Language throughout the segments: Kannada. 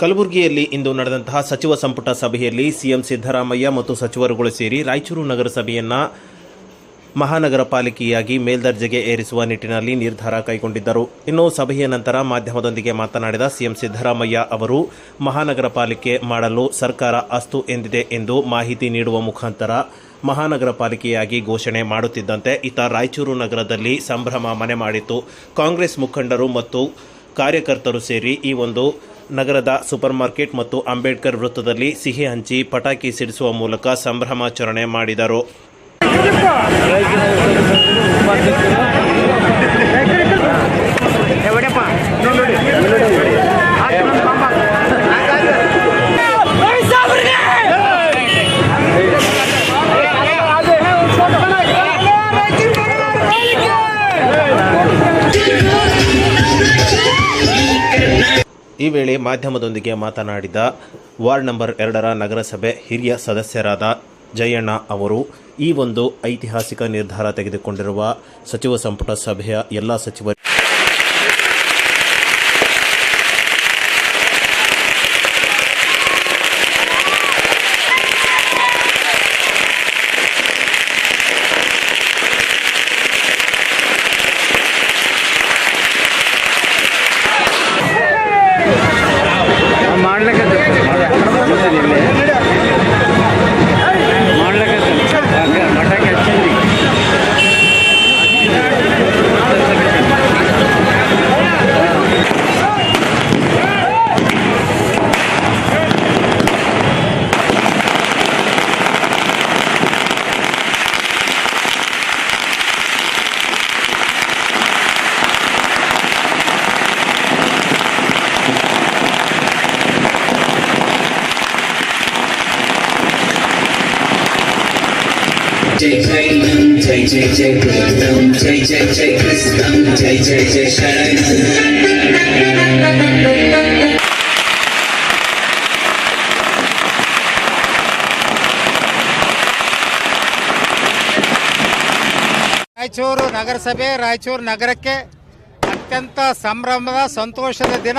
ಕಲಬುರಗಿಯಲ್ಲಿ ಇಂದು ನಡೆದಂತಹ ಸಚಿವ ಸಂಪುಟ ಸಭೆಯಲ್ಲಿ ಸಿಎಂ ಸಿದ್ದರಾಮಯ್ಯ ಮತ್ತು ಸಚಿವರುಗಳು ಸೇರಿ ರಾಯಚೂರು ನಗರಸಭೆಯನ್ನು ಮಹಾನಗರ ಪಾಲಿಕೆಯಾಗಿ ಮೇಲ್ದರ್ಜೆಗೆ ಏರಿಸುವ ನಿಟ್ಟಿನಲ್ಲಿ ನಿರ್ಧಾರ ಕೈಗೊಂಡಿದ್ದರು. ಇನ್ನು ಸಭೆಯ ನಂತರ ಮಾಧ್ಯಮದೊಂದಿಗೆ ಮಾತನಾಡಿದ ಸಿಎಂ ಸಿದ್ದರಾಮಯ್ಯ ಅವರು ಮಹಾನಗರ ಪಾಲಿಕೆ ಮಾಡಲು ಸರ್ಕಾರ ಅಸ್ತು ಎಂದಿದೆ ಎಂದು ಮಾಹಿತಿ ನೀಡುವ ಮುಖಾಂತರ ಮಹಾನಗರ ಪಾಲಿಕೆಯಾಗಿ ಘೋಷಣೆ ಮಾಡುತ್ತಿದ್ದಂತೆ ಇತ್ತ ರಾಯಚೂರು ನಗರದಲ್ಲಿ ಸಂಭ್ರಮ ಮನೆ ಮಾಡಿತ್ತು. ಕಾಂಗ್ರೆಸ್ ಮುಖಂಡರು ಮತ್ತು ಕಾರ್ಯಕರ್ತರು ಸೇರಿ ಈ ಒಂದು ನಗರದ ಸೂಪರ್ ಮಾರ್ಕೆಟ್ ಮತ್ತು ಅಂಬೇಡ್ಕರ್ ವೃತ್ತದಲ್ಲಿ ಸಿಹಿ ಹಂಚಿ ಪಟಾಕಿ ಸಿಡಿಸುವ ಮೂಲಕ ಸಂಭ್ರಮಾಚರಣೆ ಮಾಡಿದರು. ಈ ವೇಳೆ ಮಾಧ್ಯಮದೊಂದಿಗೆ ಮಾತನಾಡಿದ ವಾರ್ಡ್ ನಂಬರ್ 2 ನಗರಸಭೆ ಹಿರಿಯ ಸದಸ್ಯರಾದ ಜಯಣ್ಣ ಅವರು ಈ ಒಂದು ಐತಿಹಾಸಿಕ ನಿರ್ಧಾರ ತೆಗೆದುಕೊಂಡಿರುವ ಸಚಿವ ಸಂಪುಟ ಸಭೆಯ ಎಲ್ಲ ಸಚಿವರು जय जय जय जय जय कृष्णम जय जय जय कृष्णम जय जय जय शरणम ರಾಯಚೂರು ನಗರಸಭೆ ರಾಯಚೂರು ನಗರಕ್ಕೆ ಅತ್ಯಂತ ಸಂಭ್ರಮದ ಸಂತೋಷದ ದಿನ.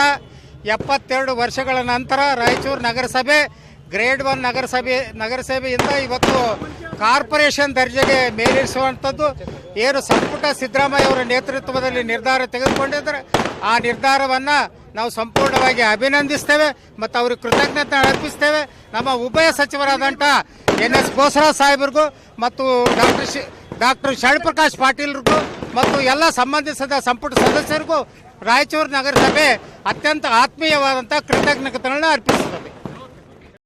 72 ವರ್ಷಗಳ ನಂತರ ರಾಯಚೂರು ನಗರಸಭೆ ಗ್ರೇಡ್ 1 ನಗರಸಭೆಯಿಂದ ಇವತ್ತು ಕಾರ್ಪೊರೇಷನ್ ದರ್ಜೆಗೆ ಮೇಲೇರಿಸುವಂಥದ್ದು ಏನು ಸಂಪುಟ ಸಿದ್ದರಾಮಯ್ಯ ಅವರ ನೇತೃತ್ವದಲ್ಲಿ ನಿರ್ಧಾರ ತೆಗೆದುಕೊಂಡಿದ್ದಾರೆ. ಆ ನಿರ್ಧಾರವನ್ನು ನಾವು ಸಂಪೂರ್ಣವಾಗಿ ಅಭಿನಂದಿಸ್ತೇವೆ ಮತ್ತು ಅವ್ರಿಗೆ ಕೃತಜ್ಞತೆ ಅರ್ಪಿಸ್ತೇವೆ. ನಮ್ಮ ಉಭಯ ಸಚಿವರಾದಂಥ NS ಬೋಸರಾಜ್ ಸಾಹೇಬರಿಗೂ ಮತ್ತು ಡಾಕ್ಟರ್ ಶರಣ್ಪ್ರಕಾಶ್ ಪಾಟೀಲ್ರಿಗೂ ಮತ್ತು ಎಲ್ಲ ಸಂಬಂಧಿಸಿದ ಸಂಪುಟ ಸದಸ್ಯರಿಗೂ ರಾಯಚೂರು ನಗರಸಭೆ ಅತ್ಯಂತ ಆತ್ಮೀಯವಾದಂಥ ಕೃತಜ್ಞತೆಗಳನ್ನು ಅರ್ಪಿಸುತ್ತದೆ.